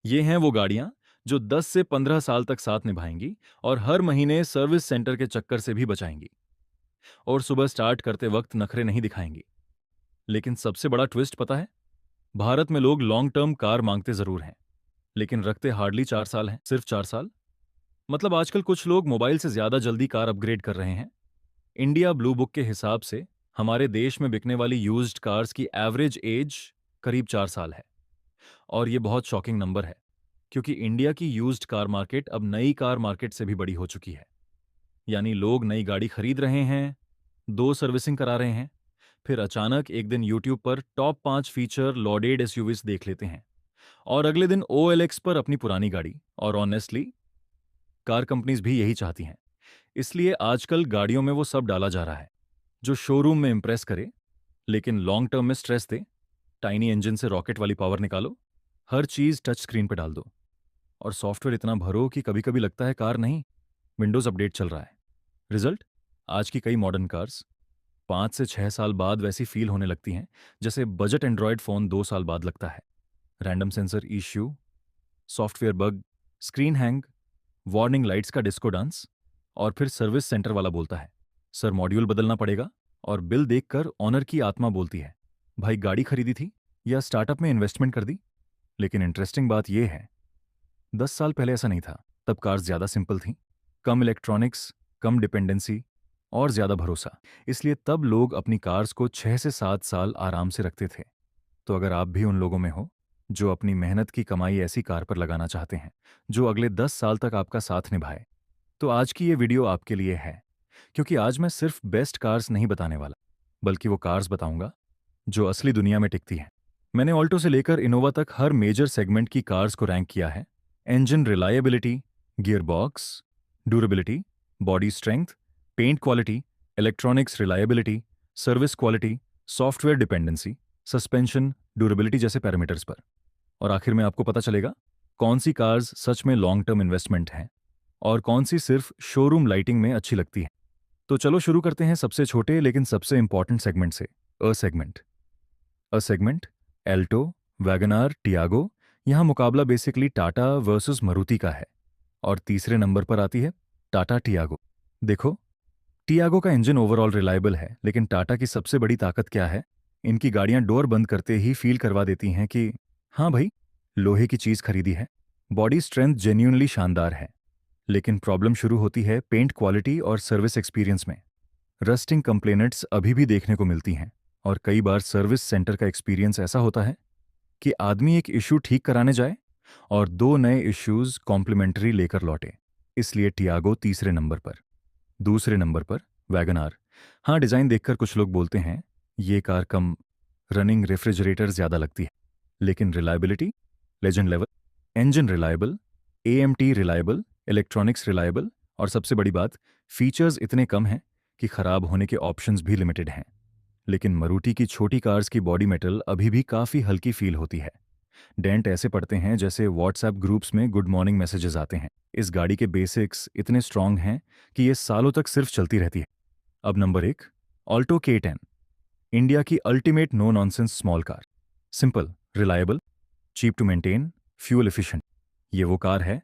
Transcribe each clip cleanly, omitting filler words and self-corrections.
ये हैं वो गाड़ियां जो 10 से 15 साल तक साथ निभाएंगी और हर महीने सर्विस सेंटर के चक्कर से भी बचाएंगी और सुबह स्टार्ट करते वक्त नखरे नहीं दिखाएंगी। लेकिन सबसे बड़ा ट्विस्ट पता है? भारत में लोग लॉन्ग टर्म कार मांगते जरूर हैं, लेकिन रखते हार्डली 4 साल हैं, सिर्फ 4 साल। मतलब आजकल कुछ लोग मोबाइल से ज्यादा जल्दी कार अपग्रेड कर रहे हैं। इंडिया ब्लू बुक के हिसाब से हमारे देश में बिकने वाली यूज्ड कार्स की एवरेज एज करीब 4 साल है। और ये बहुत शॉकिंग नंबर है, क्योंकि इंडिया की यूज्ड कार मार्केट अब नई कार मार्केट से भी बड़ी हो चुकी है। यानी लोग नई गाड़ी खरीद रहे हैं, 2 सर्विसिंग करा रहे हैं, फिर अचानक एक दिन यूट्यूब पर टॉप 5 फीचर लॉडेड एसयूवीज देख लेते हैं और अगले दिन OLX पर अपनी पुरानी गाड़ी। और ऑनेस्टली कार कंपनीज भी यही चाहती हैं। इसलिए आजकल गाड़ियों में वो सब डाला जा रहा है जो शोरूम में इंप्रेस करे लेकिन लॉन्ग टर्म में स्ट्रेस दे। टाइनी इंजन से रॉकेट वाली पावर निकालो, हर चीज टच स्क्रीन पे डाल दो और सॉफ्टवेयर इतना भरो कि कभी कभी लगता है कार नहीं, विंडोज अपडेट चल रहा है। रिजल्ट? आज की कई मॉडर्न कार्स 5 से 6 साल बाद वैसी फील होने लगती हैं जैसे बजट एंड्रॉयड फोन 2 साल बाद लगता है। Random sensor issue, software bug, screen hang, warning lights का डिस्को डांस। और फिर सर्विस सेंटर वाला बोलता है, सर मॉड्यूल बदलना पड़ेगा। और बिल देखकर ऑनर की आत्मा बोलती है, भाई गाड़ी खरीदी थी या स्टार्टअप में इन्वेस्टमेंट कर दी? लेकिन इंटरेस्टिंग बात यह है, 10 साल पहले ऐसा नहीं था। तब कार्स ज्यादा सिंपल थी, कम इलेक्ट्रॉनिक्स, कम डिपेंडेंसी और ज्यादा भरोसा। इसलिए तब लोग अपनी कार्स को 6 से 7 साल आराम से रखते थे। तो अगर आप भी उन लोगों में हो जो अपनी मेहनत की कमाई ऐसी कार पर लगाना चाहते हैं जो अगले 10 साल तक आपका साथ निभाए, तो आज की ये वीडियो आपके लिए है। क्योंकि आज मैं सिर्फ बेस्ट कार्स नहीं बताने वाला, बल्कि वो कार्स बताऊंगा जो असली दुनिया में टिकती हैं। मैंने ऑल्टो से लेकर इनोवा तक हर मेजर सेगमेंट की कार्स को रैंक किया है। Engine reliability, gear box, durability, body strength, paint quality, electronics reliability, service quality, software dependency, suspension, durability जैसे पैरामीटर्स पर। और आखिर में आपको पता चलेगा कौन सी कार्स सच में लॉन्ग टर्म इन्वेस्टमेंट हैं और कौन सी सिर्फ शोरूम लाइटिंग में अच्छी लगती है। तो चलो शुरू करते हैं सबसे छोटे लेकिन सबसे इंपॉर्टेंट सेगमेंट से, A segment. A segment, Alto, WagonR, Tiago. यहां मुकाबला बेसिकली टाटा वर्सेस मारुति का है। और तीसरे नंबर पर आती है टाटा टियागो। देखो, टियागो का इंजन ओवरऑल रिलायबल है, लेकिन टाटा की सबसे बड़ी ताकत क्या है? इनकी गाड़ियां डोर बंद करते ही फील करवा देती हैं कि हाँ भाई, लोहे की चीज खरीदी है। बॉडी स्ट्रेंथ जेन्युइनली शानदार है, लेकिन प्रॉब्लम शुरू होती है पेंट क्वालिटी और सर्विस एक्सपीरियंस में। रस्टिंग कंप्लेनेंट्स अभी भी देखने को मिलती हैं और कई बार सर्विस सेंटर का एक्सपीरियंस ऐसा होता है कि आदमी एक इशू ठीक कराने जाए और 2 नए इश्यूज कॉम्प्लीमेंट्री लेकर लौटे। इसलिए टियागो तीसरे नंबर पर। दूसरे नंबर पर वैगनार। हाँ, डिजाइन देखकर कुछ लोग बोलते हैं ये कार कम रनिंग रेफ्रिजरेटर ज्यादा लगती है, लेकिन reliability legend level. Engine reliable, AMT reliable, electronics reliable और सबसे बड़ी बात, फीचर्स इतने कम हैं कि खराब होने के ऑप्शंस भी लिमिटेड हैं। लेकिन मारुति की छोटी कार्स की बॉडी मेटल अभी भी काफी हल्की फील होती है। डेंट ऐसे पड़ते हैं जैसे व्हाट्सएप ग्रुप्स में गुड मॉर्निंग मैसेजेस आते हैं। इस गाड़ी के बेसिक्स इतने स्ट्रांग हैं कि ये सालों तक सिर्फ चलती रहती है। अब नंबर 1, ऑल्टो K10। इंडिया की ultimate no nonsense small car. Simple, reliable, cheap to maintain, fuel efficient. ये वो कार है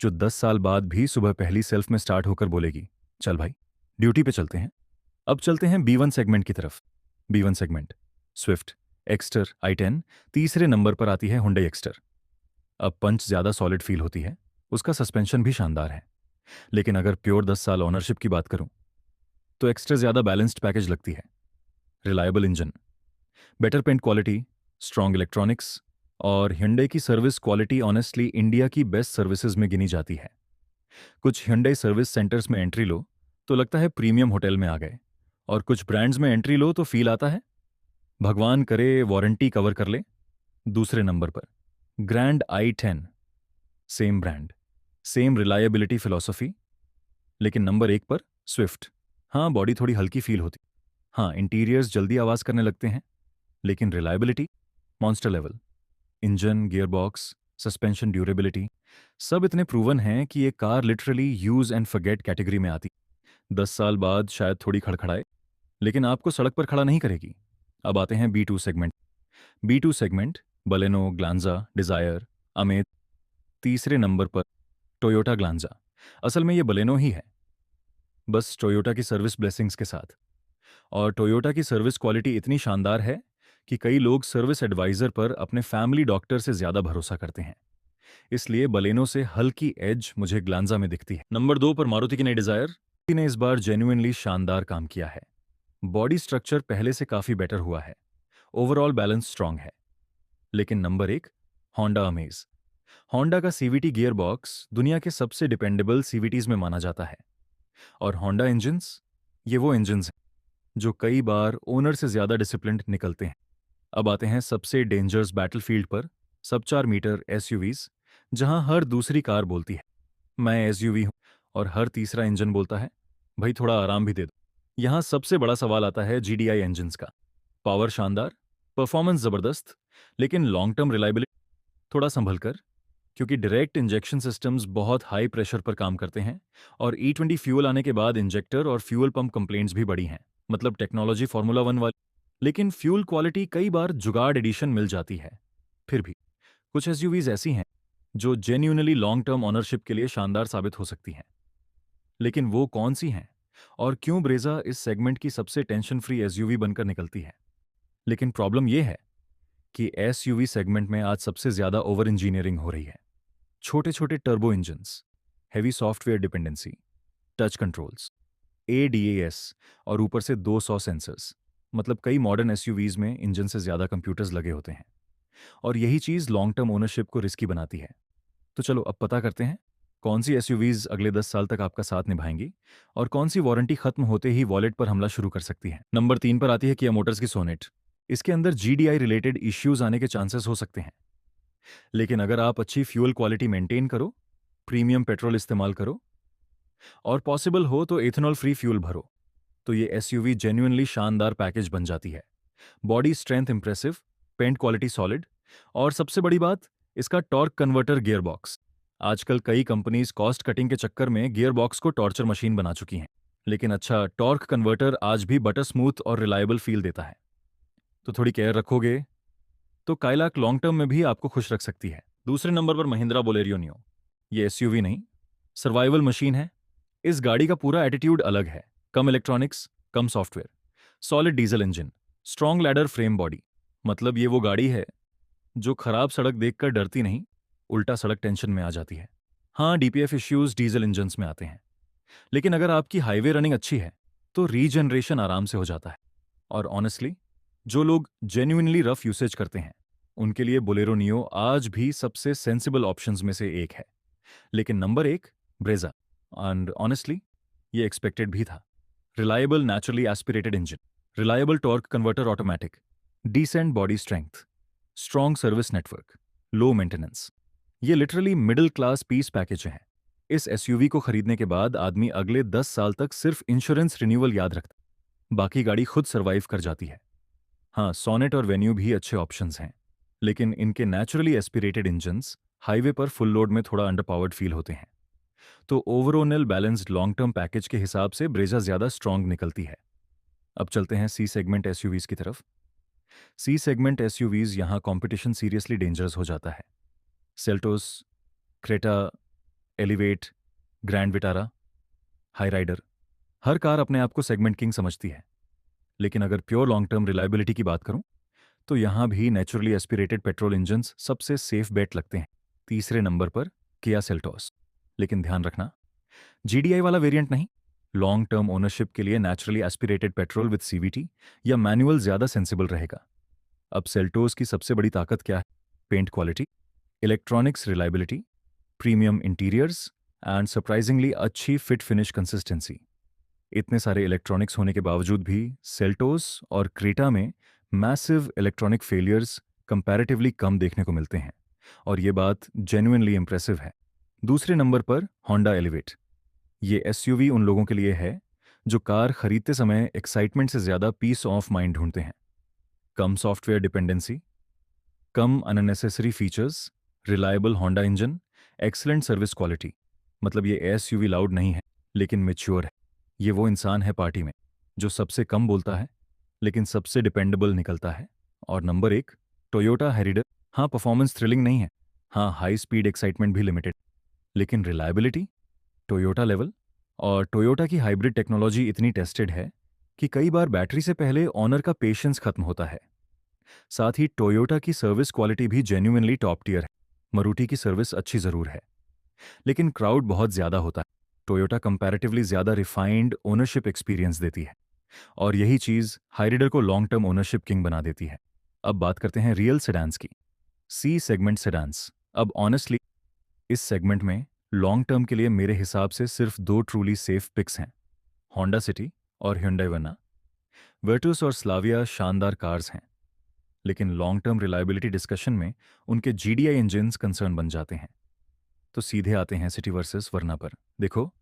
जो 10 साल बाद भी सुबह पहली सेल्फ में स्टार्ट होकर बोलेगी, चल भाई ड्यूटी पे चलते हैं। अब चलते हैं B1 सेगमेंट की तरफ। B1 segment, Swift, Exter, i10। तीसरे नंबर पर आती है हुंडई एक्स्टर। अब पंच ज्यादा सॉलिड फील होती है, उसका सस्पेंशन भी शानदार है। लेकिन अगर प्योर 10 साल ऑनरशिप की बात करूं तो एक्स्ट्रा ज्यादा बैलेंस्ड पैकेज लगती है। Reliable engine, better paint quality, strong electronics और Hyundai की सर्विस क्वालिटी ऑनेस्टली इंडिया की बेस्ट सर्विसेज में गिनी जाती है। कुछ Hyundai सर्विस सेंटर्स में एंट्री लो तो लगता है प्रीमियम होटल में आ गए, और कुछ ब्रांड्स में एंट्री लो तो फील आता है भगवान करे वारंटी कवर कर ले। दूसरे नंबर पर grand i10, same brand, same reliability philosophy. लेकिन नंबर 1 पर स्विफ्ट। हाँ, बॉडी थोड़ी हल्की फील होती, हाँ इंटीरियर्स जल्दी आवाज करने लगते हैं, लेकिन reliability monster level. Engine, gearbox, suspension, durability सब इतने प्रूवन हैं कि ये car literally use and forget category में आती। 10 साल बाद शायद थोड़ी खड़खड़ाए, लेकिन आपको सड़क पर खड़ा नहीं करेगी। अब आते हैं B2 segment. B2 segment, Baleno, Glanza, Dzire, Amaze, तीसरे नंबर पर टोयोटा ग्लांजा। असल में ये बलेनो ही है, बस टोयोटा की सर्विस ब्लेसिंग्स के साथ। और टोयोटा की सर्विस क्वालिटी इतनी शानदार है कि कई लोग सर्विस एडवाइजर पर अपने फैमिली डॉक्टर से ज़्यादा भरोसा करते हैं। इसलिए बलेनो से हल्की एज मुझे ग्लांजा में दिखती है। नंबर 2 पर मारुति की नई डिजायर। मारुति ने इस बार जेन्युइनली शानदार काम किया है। बॉडी स्ट्रक्चर पहले से काफ़ी बेटर हुआ है, ओवरऑल बैलेंस स्ट्रांग है। लेकिन नंबर 1, होंडा अमेज। होंडा का सीवीटी गियर बॉक्स दुनिया के सबसे डिपेंडेबल सीवीटीज में माना जाता है। और होंडा इंजन्स, ये वो इंजन्स हैं जो कई बार ओनर से ज़्यादा डिसिप्लिन्ड निकलते हैं। अब आते हैं सबसे डेंजरस बैटलफील्ड पर, सब 4 मीटर एसयूवीज, जहां हर दूसरी कार बोलती है मैं एसयूवी हूं, और हर तीसरा इंजन बोलता है भाई थोड़ा आराम भी दे दो। यहां सबसे बड़ा सवाल आता है जीडीआई इंजन्स का। पावर शानदार, परफॉर्मेंस जबरदस्त, लेकिन लॉन्ग टर्म रिलायबिलिटी थोड़ा संभल कर, क्योंकि डायरेक्ट इंजेक्शन सिस्टम्स बहुत हाई प्रेशर पर काम करते हैं। और E20 फ्यूल आने के बाद इंजेक्टर और फ्यूल पंप कंप्लेंट्स भी बढ़ी हैं, मतलब टेक्नोलॉजी फार्मूला 1 वाली, लेकिन फ्यूल क्वालिटी कई बार जुगाड़ एडिशन मिल जाती है। फिर भी कुछ एसयूवीज ऐसी हैं जो जेन्युइनली लॉन्ग टर्म ऑनरशिप के लिए शानदार साबित हो सकती हैं। लेकिन वो कौन सी हैं और क्यों ब्रेजा इस सेगमेंट की सबसे टेंशन फ्री एसयूवी बनकर निकलती है? लेकिन प्रॉब्लम यह है कि एसयूवी सेगमेंट में आज सबसे ज्यादा ओवर इंजीनियरिंग हो रही है। छोटे छोटे turbo engines, heavy software dependency, touch controls, ADAS, और ऊपर से 200 सेंसर्स। मतलब कई मॉडर्न एसयूवीज में इंजन से ज्यादा कंप्यूटर्स लगे होते हैं, और यही चीज लॉन्ग टर्म ओनरशिप को रिस्की बनाती है। तो चलो अब पता करते हैं कौन सी एसयूवीज अगले 10 साल तक आपका साथ निभाएंगी और कौन सी वारंटी खत्म होते ही वॉलेट पर हमला शुरू कर सकती है। नंबर 3 पर आती है किया मोटर्स की सोनेट। इसके अंदर जीडीआई रिलेटेड इश्यूज आने के चांसेस हो सकते हैं, लेकिन अगर आप अच्छी फ्यूल क्वालिटी मेंटेन करो, प्रीमियम पेट्रोल इस्तेमाल करो, और पॉसिबल हो तो एथेनॉल फ्री फ्यूल भरो, तो ये एसयूवी जेन्युइनली शानदार पैकेज बन जाती है। Body strength impressive, paint quality solid, और सबसे बड़ी बात, इसका टॉर्क कन्वर्टर गियर बॉक्स। आजकल कई कंपनीज कॉस्ट कटिंग के चक्कर में गियर बॉक्स को टॉर्चर मशीन बना चुकी हैं, लेकिन अच्छा टॉर्क कन्वर्टर आज भी बटर स्मूथ और रिलायबल फील देता है। तो थोड़ी केयर रखोगे तो काइलाक लॉन्ग टर्म में भी आपको खुश रख सकती है। दूसरे नंबर पर महिंद्रा बोलेरो नियो। ये एसयूवी नहीं, सर्वाइवल मशीन है। इस गाड़ी का पूरा एटीट्यूड अलग है। कम इलेक्ट्रॉनिक्स, कम software, solid diesel engine, strong ladder frame body. मतलब ये वो गाड़ी है जो खराब सड़क देखकर डरती नहीं, उल्टा सड़क टेंशन में आ जाती है। हाँ, डीपीएफ इश्यूज डीजल इंजन्स में आते हैं, लेकिन अगर आपकी हाईवे रनिंग अच्छी है तो रीजनरेशन आराम से हो जाता है। और ऑनेस्टली, जो लोग जेन्युइनली रफ यूसेज करते हैं उनके लिए बोलेरो नियो आज भी सबसे सेंसिबल ऑप्शंस में से एक है। लेकिन नंबर 1, ब्रेजा। एंड ऑनेस्टली, ये एक्सपेक्टेड भी था। Reliable naturally aspirated engine, reliable torque converter automatic, decent body strength, strong service network, low maintenance. ये literally middle class peace package हैं। इस एसयूवी को खरीदने के बाद आदमी अगले 10 साल तक सिर्फ इंश्योरेंस रिन्यूअल याद रखता, बाकी गाड़ी खुद सर्वाइव कर जाती है। हाँ, सोनेट और वेन्यू भी अच्छे ऑप्शंस हैं, लेकिन इनके नेचुरली एस्पिरेटेड इंजन्स हाईवे पर फुल लोड में थोड़ा अंडरपावर्ड फील होते हैं। तो overall balanced long term package के हिसाब से ब्रेजा ज्यादा स्ट्रांग निकलती है। अब चलते हैं सी सेगमेंट एसयूवीज की तरफ। सी सेगमेंट एसयूवीज यहां कंपटीशन सीरियसली डेंजरस हो जाता है। Seltos, Creta, Elevate, Grand Vitara, Hyryder, हर कार अपने आप को सेगमेंट किंग समझती है। लेकिन अगर प्योर लॉन्ग टर्म रिलायबिलिटी की बात करूं तो यहां भी नेचुरली एस्पिरेटेड पेट्रोल इंजन्स सबसे सेफ बेट लगते हैं। तीसरे नंबर पर किया सेल्टोस। लेकिन ध्यान रखना, जीडीआई वाला वेरिएंट नहीं। लॉन्ग टर्म ओनरशिप के लिए naturally aspirated petrol with CVT या मैनुअल ज्यादा सेंसिबल रहेगा। अब सेल्टोस की सबसे बड़ी ताकत क्या है? Paint quality, electronics reliability, premium interiors, and surprisingly अच्छी फिट फिनिश कंसिस्टेंसी। इतने सारे इलेक्ट्रॉनिक्स होने के बावजूद भी सेल्टोस और क्रेटा में मैसिव इलेक्ट्रॉनिक फेलियर्स कंपैरेटिवली कम देखने को मिलते हैं, और ये बात जेन्युइनली इंप्रेसिव है। दूसरे नंबर पर होंडा एलिवेट। ये एसयूवी उन लोगों के लिए है जो कार खरीदते समय एक्साइटमेंट से ज्यादा पीस ऑफ माइंड ढूंढते हैं। कम सॉफ्टवेयर डिपेंडेंसी, कम unnecessary features, reliable Honda engine, excellent service quality. मतलब ये एसयूवी लाउड नहीं है, लेकिन मैच्योर है। ये वो इंसान है पार्टी में जो सबसे कम बोलता है लेकिन सबसे डिपेंडेबल निकलता है। और नंबर 1, टोयोटा हैरिडर। हाँ, परफॉर्मेंस थ्रिलिंग नहीं है, हाँ, हाई स्पीड एक्साइटमेंट भी लिमिटेड, लेकिन रिलायबिलिटी टोयोटा लेवल। और टोयोटा की हाइब्रिड टेक्नोलॉजी इतनी टेस्टेड है कि कई बार बैटरी से पहले ऑनर का पेशेंस खत्म होता है। साथ ही टोयोटा की सर्विस क्वालिटी भी जेन्युइनली टॉप टियर है। मारुति की सर्विस अच्छी ज़रूर है, लेकिन क्राउड बहुत ज़्यादा होता है। टोयोटा कंपैरेटिवली ज़्यादा रिफाइंड ओनरशिप एक्सपीरियंस देती है, और यही चीज़ हाइरिडर को लॉन्ग टर्म ओनरशिप किंग बना देती है। अब बात करते हैं रियल सेडान्स की। C segment sedans. अब ऑनेस्टली इस सेगमेंट में लॉन्ग टर्म के लिए मेरे हिसाब से सिर्फ दो ट्रूली सेफ पिक्स हैं, होंडा सिटी और hyundai वर्ना। वर्टुस और स्लाविया शानदार कार्स हैं, लेकिन लॉन्ग टर्म रिलायबिलिटी डिस्कशन में उनके जीडीआई इंजन्स कंसर्न बन जाते हैं। तो सीधे आते हैं सिटी वर्सेस वर्ना पर। देखो,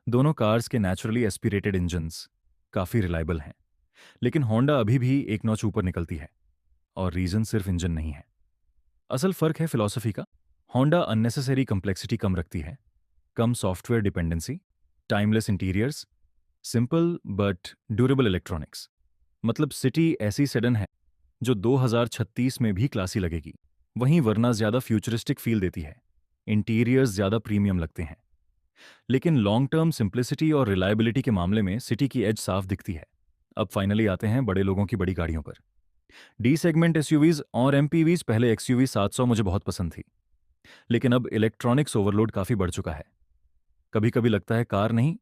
दोनों कार्स के नेचुरली एस्पिरेटेड इंजन्स काफ़ी रिलायबल हैं, लेकिन होंडा अभी भी एक नॉच ऊपर निकलती है। और रीज़न सिर्फ इंजन नहीं है, असल फ़र्क है फिलॉसफी का। होंडा अननेसेसरी कंप्लेक्सिटी कम रखती है, कम software dependency, timeless interiors, simple but durable electronics. मतलब सिटी ऐसी सेडन है जो 2036 में भी क्लासी लगेगी। वहीं वरना ज़्यादा फ्यूचरिस्टिक फील देती है, इंटीरियर्स ज़्यादा प्रीमियम लगते हैं। लेकिन लॉन्ग टर्म सिंप्लिसिटी और रिलायबिलिटी के मामले में सिटी की एज साफ दिखती है। अब फाइनली आते हैं बड़े लोगों की बड़ी गाड़ियों पर। डी सेगमेंट एसयूवीज और एमपीवीज। पहले एक्सयूवी 700 मुझे बहुत पसंद थी, लेकिन अब इलेक्ट्रॉनिक्स ओवरलोड काफ़ी बढ़ चुका है। कभी कभी लगता है कार नहीं,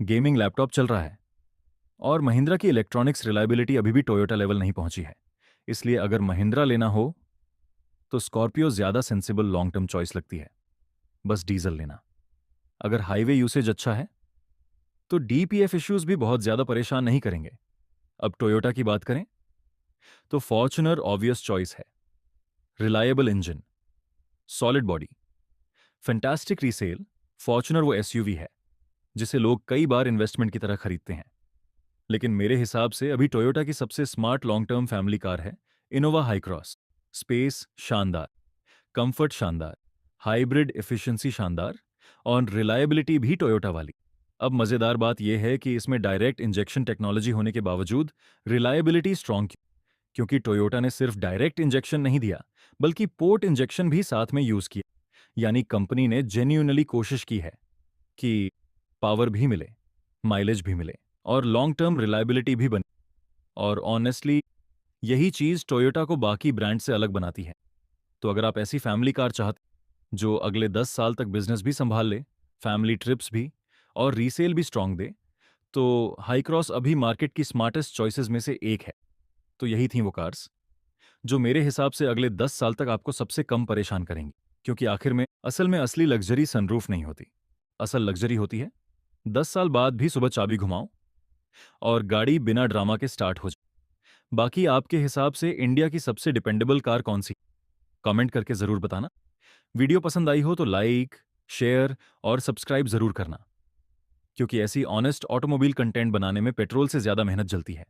गेमिंग लैपटॉप चल रहा है। और महिंद्रा की इलेक्ट्रॉनिक्स रिलायबिलिटी अभी भी टोयोटा लेवल नहीं पहुंची है। इसलिए अगर महिंद्रा लेना हो तो स्कॉर्पियो ज़्यादा सेंसिबल लॉन्ग टर्म चॉइस लगती है। बस डीजल लेना। अगर हाईवे यूसेज अच्छा है तो डीपीएफ इश्यूज भी बहुत ज़्यादा परेशान नहीं करेंगे। अब टोयोटा की बात करें तो फॉर्च्यूनर ऑब्वियस चॉइस है। Reliable engine, solid body, fantastic resale. Fortuner वो एसयूवी है जिसे लोग कई बार इन्वेस्टमेंट की तरह खरीदते हैं। लेकिन मेरे हिसाब से अभी टोयोटा की सबसे smart long term family car है इनोवा हाई क्रॉस। स्पेस शानदार, कंफर्ट शानदार, हाइब्रिड एफिशिएंसी शानदार, और रिलायबिलिटी भी टोयोटा वाली। अब मज़ेदार बात यह है कि इसमें डायरेक्ट इंजेक्शन टेक्नोलॉजी होने के बावजूद रिलायबिलिटी स्ट्रॉन्ग, क्योंकि टोयोटा ने सिर्फ डायरेक्ट इंजेक्शन नहीं दिया बल्कि पोर्ट इंजेक्शन भी साथ में यूज किया। यानी कंपनी ने जेन्युइनली कोशिश की है कि पावर भी मिले, माइलेज भी मिले, और लॉन्ग टर्म रिलायबिलिटी भी बने। और ऑनेस्टली यही चीज़ टोयोटा को बाकी ब्रांड से अलग बनाती है। तो अगर आप ऐसी फैमिली कार चाहते जो अगले 10 साल तक बिजनेस भी संभाल ले, फैमिली ट्रिप्स भी, और रीसेल भी स्ट्रांग दे, तो हाई क्रॉस अभी मार्केट की स्मार्टेस्ट चॉइसेस में से एक है। तो यही थी वो कार्स जो मेरे हिसाब से अगले 10 साल तक आपको सबसे कम परेशान करेंगी। क्योंकि आखिर में असली लग्जरी सनरूफ नहीं होती। असल लग्जरी होती है 10 साल बाद भी सुबह चाबी घुमाओ और गाड़ी बिना ड्रामा के स्टार्ट हो जाए। बाकी आपके हिसाब से इंडिया की सबसे डिपेंडेबल कार कौन सी? कमेंट करके ज़रूर बताना। वीडियो पसंद आई हो तो लाइक, शेयर और सब्सक्राइब ज़रूर करना, क्योंकि ऐसी ऑनेस्ट ऑटोमोबाइल कंटेंट बनाने में पेट्रोल से ज़्यादा मेहनत जलती है।